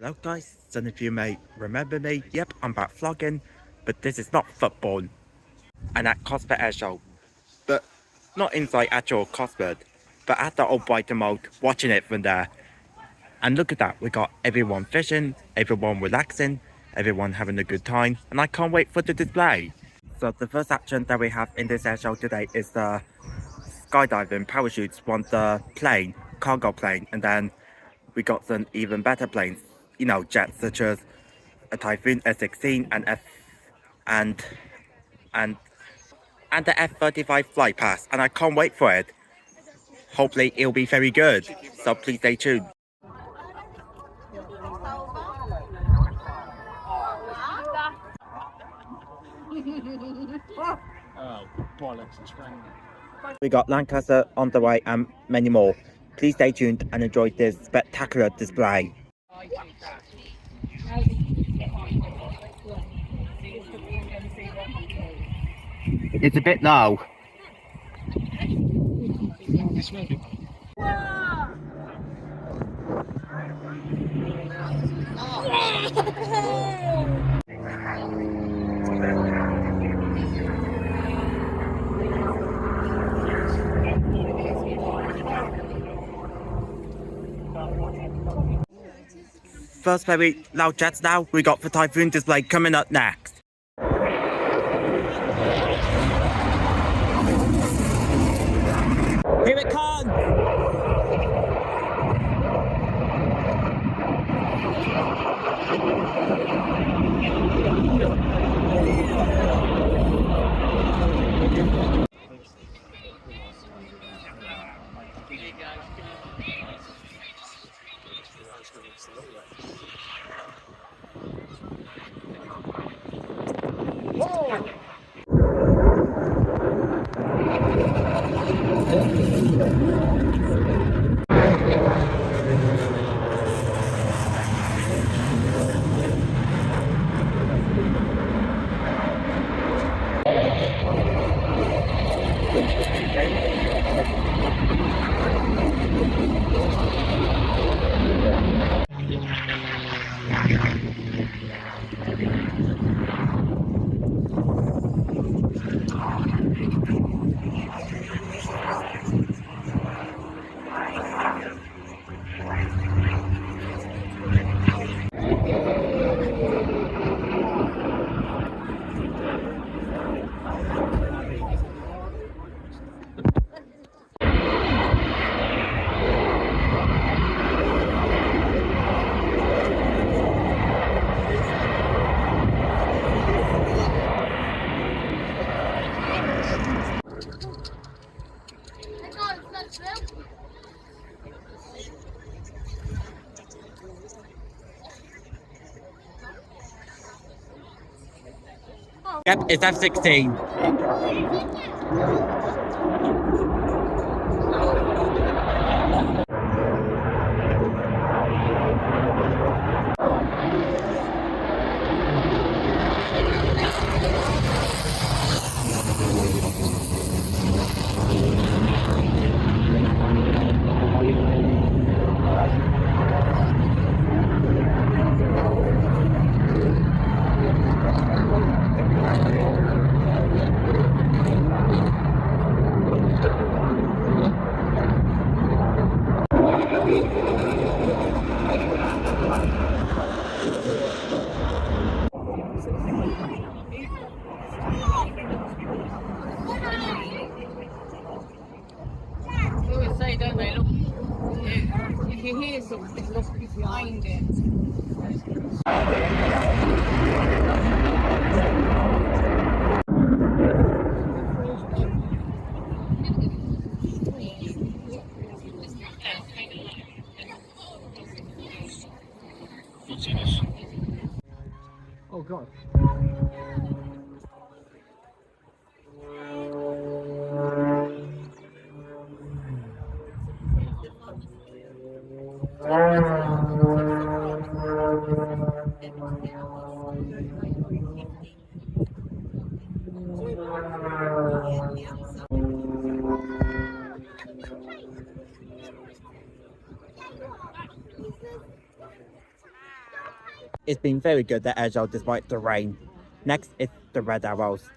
Hello guys, some of you may remember me. Yep, I'm back vlogging, but this is not football. And at Cosford Airshow, but not inside actual Cosford, but at the old Brighton Moat, watching it from there. And look at that, we got everyone fishing, everyone relaxing, everyone having a good time, and I can't wait for the display. So the first action that we have in this airshow today is the skydiving parachutes from the plane, cargo plane, and then we got some even better planes, jets such as a Typhoon F-16 and and and and the F-35 flight pass, and I can't wait for it. Hopefully it'll be very good. So please stay tuned. Oh, bollocks, it's raining. We got Lancaster on the way and many more. Please stay tuned and enjoy this spectacular display. It's a bit low. It's maybe. First very loud jets now. We got the Typhoon display coming up next. Here it comes! Yep, it's F-16. They always say, don't they? Look, if you hear something, look behind it. Oh, God. it's been very good at Airshow despite the rain. Next is the Red Arrows.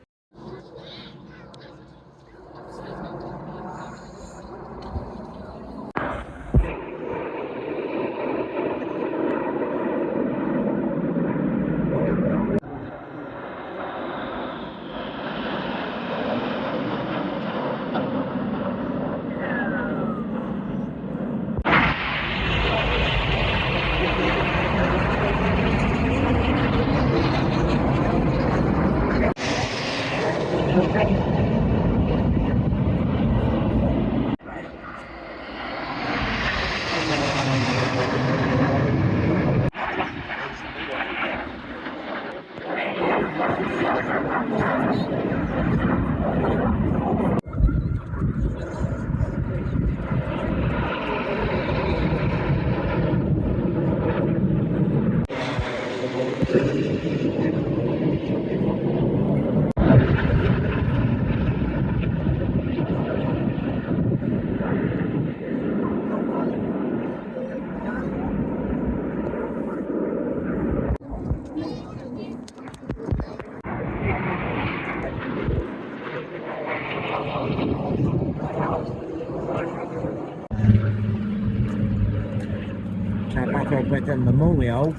Capital Britain Memorial.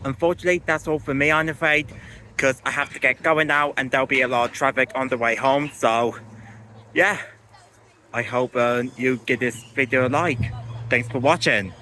Unfortunately, that's all for me, I'm afraid, because I have to get going now and there'll be a lot of traffic on the way home. So, yeah, I hope you give this video a like. Thanks for watching.